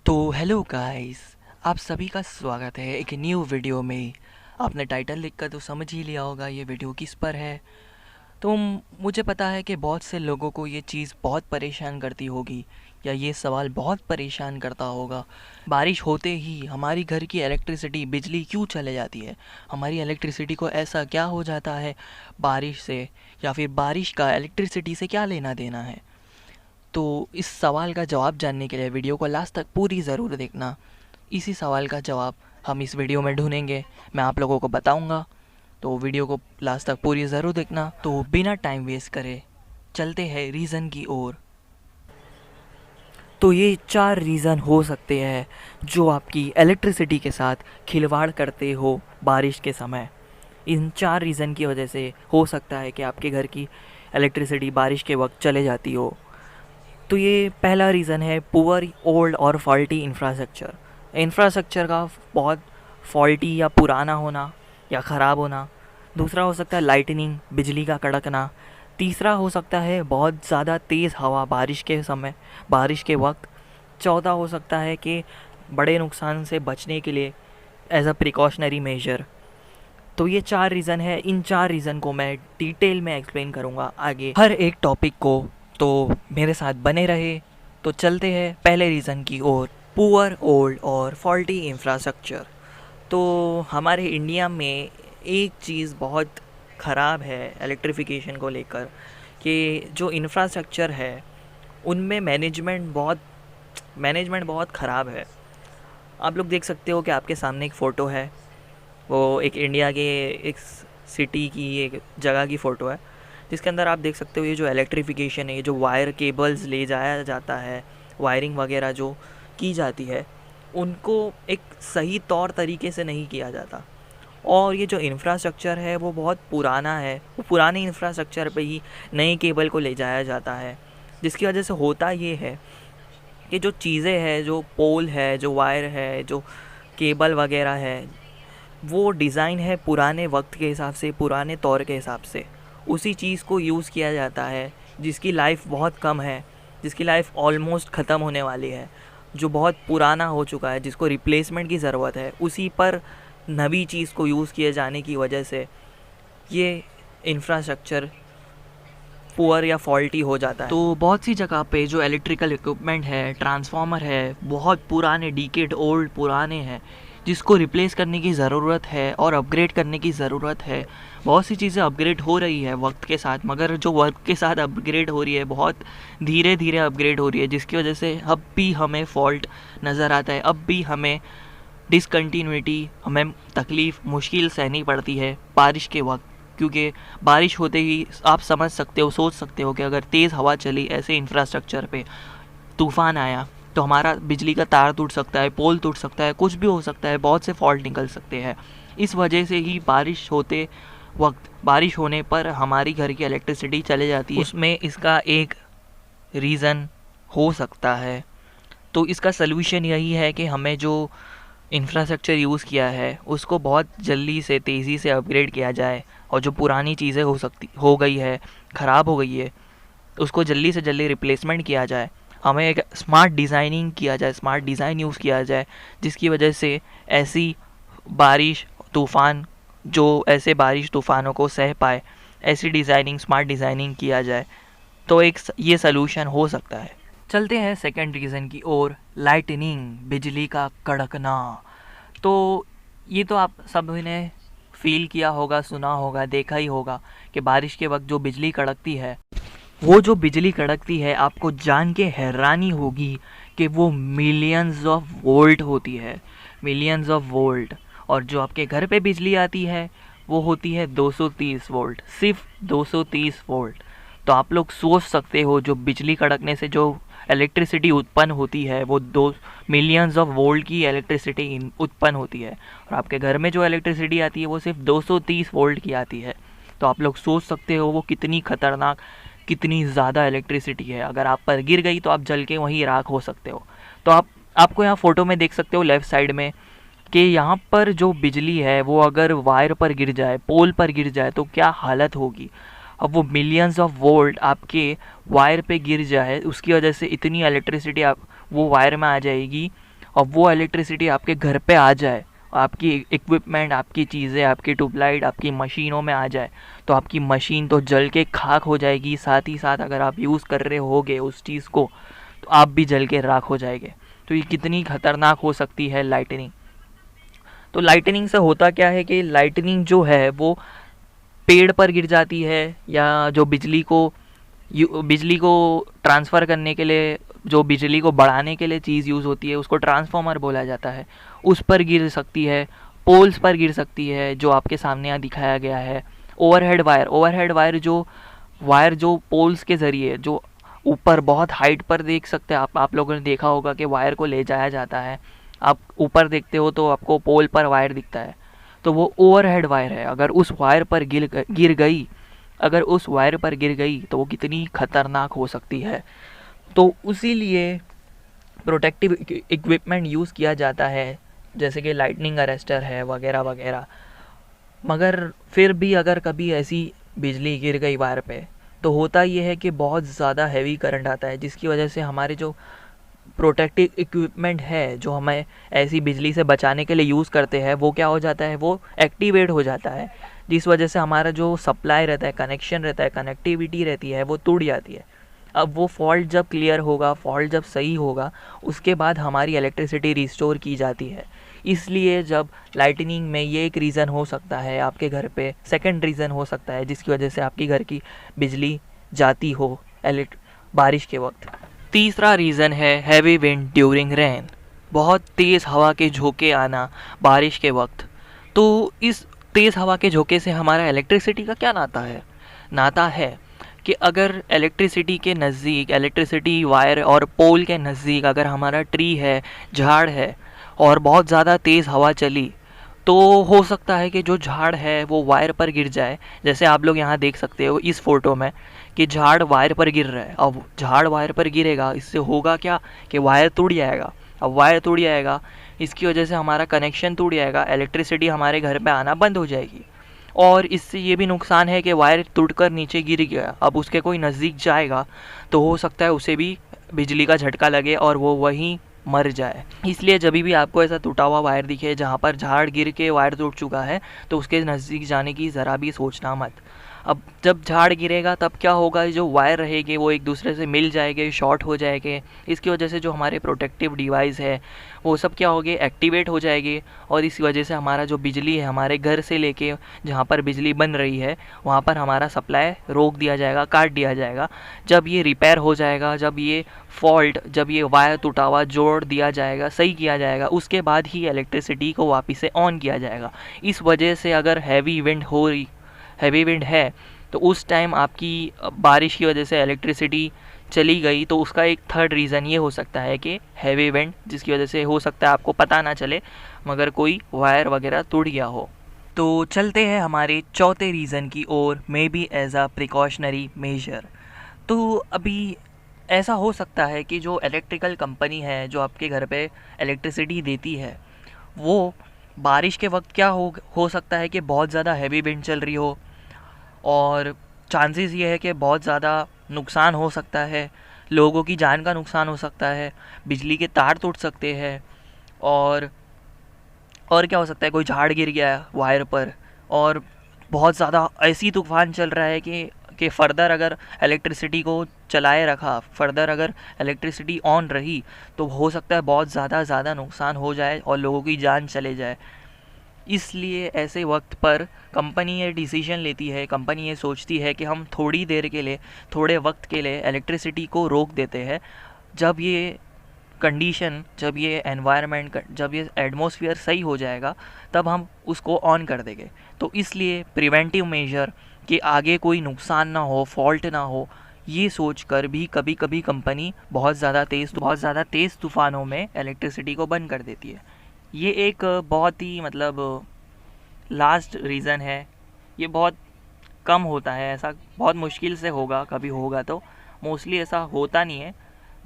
तो hello guys, आप सभी का स्वागत है एक न्यू वीडियो में। आपने टाइटल लिखकर तो समझ ही लिया होगा ये वीडियो किस पर है। तो मुझे पता है कि बहुत से लोगों को ये चीज़ बहुत परेशान करती होगी, या ये सवाल बहुत परेशान करता होगा। बारिश होते ही हमारी घर की इलेक्ट्रिसिटी बिजली क्यों चले जाती है? हमारी इलेक्ट्रिसिटी को ऐसा क्या हो जाता है बारिश से, या फिर बारिश का इलेक्ट्रिसिटी से क्या लेना देना है? तो इस सवाल का जवाब जानने के लिए वीडियो को लास्ट तक पूरी ज़रूर देखना। इसी सवाल का जवाब हम इस वीडियो में ढूंढेंगे, मैं आप लोगों को बताऊंगा। तो वीडियो को लास्ट तक पूरी ज़रूर देखना। तो बिना टाइम वेस्ट करे चलते हैं रीज़न की ओर। तो ये 4 रीज़न हो सकते हैं जो आपकी इलेक्ट्रिसिटी के साथ खिलवाड़ करते हो बारिश के समय। इन 4 रीज़न की वजह से हो सकता है कि आपके घर की इलेक्ट्रिसिटी बारिश के वक्त चले जाती हो। तो ये पहला रीज़न है पुअर ओल्ड और फॉल्टी इंफ्रास्ट्रक्चर। इंफ्रास्ट्रक्चर का बहुत फॉल्टी या पुराना होना या ख़राब होना। दूसरा हो सकता है लाइटनिंग, बिजली का कड़कना। तीसरा हो सकता है बहुत ज़्यादा तेज़ हवा बारिश के समय, बारिश के वक्त। चौथा हो सकता है कि बड़े नुकसान से बचने के लिए एज अ प्रिकॉशनरी मेजर। तो ये 4 रीज़न है। इन 4 रीज़न को मैं डिटेल में एक्सप्लेन करूँगा आगे हर एक टॉपिक को, तो मेरे साथ बने रहे। तो चलते हैं पहले रीज़न की ओर, पुअर ओल्ड और फॉल्टी इंफ्रास्ट्रक्चर। तो हमारे इंडिया में एक चीज़ बहुत ख़राब है इलेक्ट्रिफिकेशन को लेकर, कि जो इंफ्रास्ट्रक्चर है उनमें मैनेजमेंट बहुत ख़राब है। आप लोग देख सकते हो कि आपके सामने एक फ़ोटो है, वो एक इंडिया के एक सिटी की एक जगह की फ़ोटो है, जिसके अंदर आप देख सकते हो ये जो इलेक्ट्रिफिकेशन है, ये जो वायर केबल्स ले जाया जाता है, वायरिंग वगैरह जो की जाती है, उनको एक सही तौर तरीके से नहीं किया जाता। और ये जो इंफ्रास्ट्रक्चर है वो बहुत पुराना है, वो पुराने इंफ्रास्ट्रक्चर पे ही नए केबल को ले जाया जाता है, जिसकी वजह से होता ये है कि जो चीज़ें हैं, जो पोल है, जो वायर है, जो केबल वगैरह है, वो डिज़ाइन है पुराने वक्त के हिसाब से, पुराने तौर के हिसाब से। उसी चीज़ को यूज़ किया जाता है जिसकी लाइफ बहुत कम है, जिसकी लाइफ ऑलमोस्ट ख़त्म होने वाली है, जो बहुत पुराना हो चुका है, जिसको रिप्लेसमेंट की ज़रूरत है। उसी पर नवी चीज़ को यूज़ किए जाने की वजह से ये इंफ्रास्ट्रक्चर पुअर या फॉल्टी हो जाता है। तो बहुत सी जगह पे जो इलेक्ट्रिकल इक्विपमेंट है, ट्रांसफार्मर है, बहुत पुराने, डिकेड ओल्ड पुराने हैं, जिसको रिप्लेस करने की ज़रूरत है और अपग्रेड करने की ज़रूरत है। बहुत सी चीज़ें अपग्रेड हो रही है वक्त के साथ, मगर जो वक्त के साथ अपग्रेड हो रही है बहुत धीरे धीरे अपग्रेड हो रही है, जिसकी वजह से अब भी हमें फॉल्ट नज़र आता है, अब भी हमें डिसकंटिन्यूटी, हमें तकलीफ़, मुश्किल सहनी पड़ती है बारिश के वक्त। क्योंकि बारिश होते ही आप समझ सकते हो, सोच सकते हो कि अगर तेज़ हवा चली ऐसे इंफ्रास्ट्रक्चर पे, तूफ़ान आया, तो हमारा बिजली का तार टूट सकता है, पोल टूट सकता है, कुछ भी हो सकता है, बहुत से फॉल्ट निकल सकते हैं। इस वजह से ही बारिश होते वक्त, बारिश होने पर हमारी घर की इलेक्ट्रिसिटी चले जाती है। उसमें इसका एक रीज़न हो सकता है। तो इसका सलूशन यही है कि हमें जो इंफ्रास्ट्रक्चर यूज़ किया है उसको बहुत जल्दी से, तेज़ी से अपग्रेड किया जाए, और जो पुरानी चीज़ें हो गई है, ख़राब हो गई है, उसको जल्दी से जल्दी रिप्लेसमेंट किया जाए। हमें एक स्मार्ट डिज़ाइनिंग किया जाए, स्मार्ट डिज़ाइन यूज़ किया जाए, जिसकी वजह से ऐसी बारिश, तूफ़ान, जो ऐसे बारिश तूफ़ानों को सह पाए, ऐसी डिज़ाइनिंग, स्मार्ट डिज़ाइनिंग किया जाए। तो एक ये सलूशन हो सकता है। चलते हैं सेकंड रीज़न की ओर, लाइटनिंग, बिजली का कड़कना। तो ये तो आप सब ने फील किया होगा, सुना होगा, देखा ही होगा कि बारिश के वक्त जो बिजली कड़कती है, वो जो बिजली कड़कती है, आपको जान के हैरानी होगी कि वो मिलियंस ऑफ वोल्ट होती है, मिलियंस ऑफ वोल्ट। और जो आपके घर पे बिजली आती है वो होती है 230 वोल्ट, सिर्फ 230 वोल्ट। तो आप लोग सोच सकते हो जो बिजली कड़कने से जो इलेक्ट्रिसिटी उत्पन्न होती है, वो 2 मिलियंस ऑफ वोल्ट की इलेक्ट्रिसिटी उत्पन्न होती है, और आपके घर में जो इलेक्ट्रिसिटी आती है वो सिर्फ 230 वोल्ट की आती है। तो आप लोग सोच सकते हो वो कितनी ख़तरनाक, कितनी ज़्यादा इलेक्ट्रिसिटी है। अगर आप पर गिर गई तो आप जल के वहीं राख हो सकते हो। तो आपको यहाँ फ़ोटो में देख सकते हो लेफ़्ट साइड में कि यहाँ पर जो बिजली है वो अगर वायर पर गिर जाए, पोल पर गिर जाए, तो क्या हालत होगी। अब वो मिलियंस ऑफ वोल्ट आपके वायर पे गिर जाए, उसकी वजह से इतनी इलेक्ट्रिसिटी आप वो वायर में आ जाएगी, और वो इलेक्ट्रिसिटी आपके घर पे आ जाए, आपकी इक्विपमेंट, आपकी चीज़ें, आपकी ट्यूबलाइट आपकी मशीनों में आ जाए, तो आपकी मशीन तो जल के खाक हो जाएगी। साथ ही साथ अगर आप यूज़ कर रहे होगे उस चीज़ को, तो आप भी जल के राख हो जाएंगे। तो ये कितनी खतरनाक हो सकती है लाइटनिंग। तो लाइटनिंग से होता क्या है कि लाइटनिंग जो है वो पेड़ पर गिर जाती है, या जो बिजली को ट्रांसफ़र करने के लिए, जो बिजली को बढ़ाने के लिए चीज़ यूज़ होती है उसको ट्रांसफार्मर बोला जाता है, उस पर गिर सकती है। पोल्स पर गिर सकती है, जो आपके सामने यहाँ दिखाया गया है। ओवरहेड वायर जो पोल्स के ज़रिए जो ऊपर बहुत हाइट पर देख सकते हैं आप लोगों ने देखा होगा कि वायर को ले जाया जाता है। आप ऊपर देखते हो तो आपको पोल पर वायर दिखता है, तो वो ओवरहेड वायर है। अगर उस वायर पर गिर गई तो वो कितनी खतरनाक हो सकती है। तो उसी लिए प्रोटेक्टिव इक्विपमेंट यूज़ किया जाता है, जैसे कि लाइटनिंग अरेस्टर है वगैरह वगैरह। मगर फिर भी अगर कभी ऐसी बिजली गिर गई वायर पे, तो होता ये है कि बहुत ज़्यादा हैवी करंट आता है, जिसकी वजह से हमारे जो प्रोटेक्टिव इक्विपमेंट है जो हमें ऐसी बिजली से बचाने के लिए यूज़ करते हैं, वो क्या हो जाता है, वो एक्टिवेट हो जाता है, जिस वजह से हमारा जो सप्लाई रहता है, कनेक्शन रहता है, कनेक्टिविटी रहती है, वो टूट जाती है। अब वो फॉल्ट जब क्लियर होगा, फॉल्ट जब सही होगा, उसके बाद हमारी इलेक्ट्रिसिटी रिस्टोर की जाती है। इसलिए जब लाइटनिंग में ये एक रीज़न हो सकता है आपके घर पे, सेकंड रीज़न हो सकता है जिसकी वजह से आपकी घर की बिजली जाती हो बारिश के वक्त। तीसरा रीज़न है हैवी विंड ड्यूरिंग रेन, बहुत तेज़ हवा के झोंके आना बारिश के वक्त। तो इस तेज़ हवा के झोंके से हमारा इलेक्ट्रिसिटी का क्या नाता है कि अगर इलेक्ट्रिसिटी के नज़दीक, इलेक्ट्रिसिटी वायर और पोल के नज़दीक अगर हमारा ट्री है, झाड़ है, और बहुत ज़्यादा तेज़ हवा चली, तो हो सकता है कि जो झाड़ है वो वायर पर गिर जाए। जैसे आप लोग यहाँ देख सकते हो इस फ़ोटो में कि झाड़ वायर पर गिर रहा है। अब झाड़ वायर पर गिरेगा, इससे होगा क्या कि वायर टूट जाएगा। अब वायर टूट जाएगा, इसकी वजह से हमारा कनेक्शन टूट जाएगा, इलेक्ट्रिसिटी हमारे घर पे आना बंद हो जाएगी। और इससे ये भी नुकसान है कि वायर टूटकर नीचे गिर गया, अब उसके कोई नज़दीक जाएगा तो हो सकता है उसे भी बिजली का झटका लगे और वो वहीं मर जाए। इसलिए जब भी आपको ऐसा टूटा हुआ वायर दिखे जहाँ पर झाड़ गिर के वायर टूट चुका है, तो उसके नज़दीक जाने की ज़रा भी सोचना मत। अब जब झाड़ गिरेगा तब क्या होगा, जो वायर रहेंगे वो एक दूसरे से मिल जाएंगे, शॉर्ट हो जाएंगे। इसकी वजह से जो हमारे प्रोटेक्टिव डिवाइस है वो सब क्या होंगे, एक्टिवेट हो जाएंगे, और इस वजह से हमारा जो बिजली है हमारे घर से लेके जहाँ पर बिजली बन रही है वहाँ पर हमारा सप्लाई रोक दिया जाएगा, काट दिया जाएगा। जब ये रिपेयर हो जाएगा, जब ये वायर टूटा हुआ जोड़ दिया जाएगा, सही किया जाएगा, उसके बाद ही इलेक्ट्रिसिटी को वापस से ऑन किया जाएगा। इस वजह से अगर हैवी विंड है तो उस टाइम आपकी बारिश की वजह से इलेक्ट्रिसिटी चली गई, तो उसका एक थर्ड रीज़न ये हो सकता है कि हैवी विंड, जिसकी वजह से हो सकता है आपको पता ना चले मगर कोई वायर वगैरह टूट गया हो। तो चलते हैं हमारे चौथे रीज़न की ओर, maybe as a precautionary measure. तो अभी ऐसा हो सकता है कि जो इलेक्ट्रिकल कंपनी है जो आपके घर पे इलेक्ट्रिसिटी देती है, वो बारिश के वक्त क्या हो सकता है कि बहुत ज़्यादा हैवी विंड चल रही हो, और चांसेस ये है कि बहुत ज़्यादा नुकसान हो सकता है, लोगों की जान का नुकसान हो सकता है, बिजली के तार टूट सकते हैं, और क्या हो सकता है, कोई झाड़ गिर गया वायर पर, और बहुत ज़्यादा ऐसी तूफ़ान चल रहा है कि फ़र्दर अगर इलेक्ट्रिसिटी को चलाए रखा, फ़र्दर अगर इलेक्ट्रिसिटी ऑन रही, तो हो सकता है बहुत ज़्यादा नुकसान हो जाए और लोगों की जान चले जाए। इसलिए ऐसे वक्त पर कंपनी ये डिसीजन लेती है, कंपनी ये सोचती है कि हम थोड़ी देर के लिए, थोड़े वक्त के लिए इलेक्ट्रिसिटी को रोक देते हैं। जब ये कंडीशन, जब ये एनवायरनमेंट, जब ये एटमॉस्फेयर सही हो जाएगा, तब हम उसको ऑन कर देंगे। तो इसलिए प्रिवेंटिव मेजर कि आगे कोई नुकसान ना हो, फॉल्ट ना हो, ये सोचकर भी कभी कभी कंपनी बहुत ज़्यादा तेज़ तूफ़ानों में इलेक्ट्रिसिटी को बंद कर देती है। ये एक बहुत ही लास्ट रीज़न है। ये बहुत कम होता है, ऐसा बहुत मुश्किल से होगा, कभी होगा तो, मोस्टली ऐसा होता नहीं है,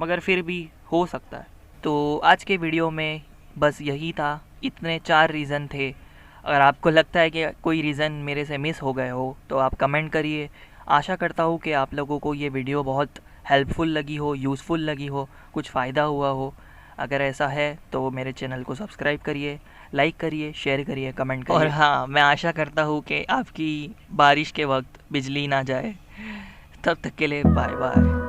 मगर फिर भी हो सकता है। तो आज के वीडियो में बस यही था, इतने 4 रीज़न थे। अगर आपको लगता है कि कोई रीज़न मेरे से मिस हो गए हो तो आप कमेंट करिए। आशा करता हूँ कि आप लोगों को ये वीडियो बहुत हेल्पफुल लगी हो, यूज़फुल लगी हो, कुछ फ़ायदा हुआ हो। अगर ऐसा है तो मेरे चैनल को सब्सक्राइब करिए, लाइक करिए, शेयर करिए, कमेंट करिए। और हाँ, मैं आशा करता हूँ कि आपकी बारिश के वक्त बिजली ना जाए। तब तक के लिए बाय बाय।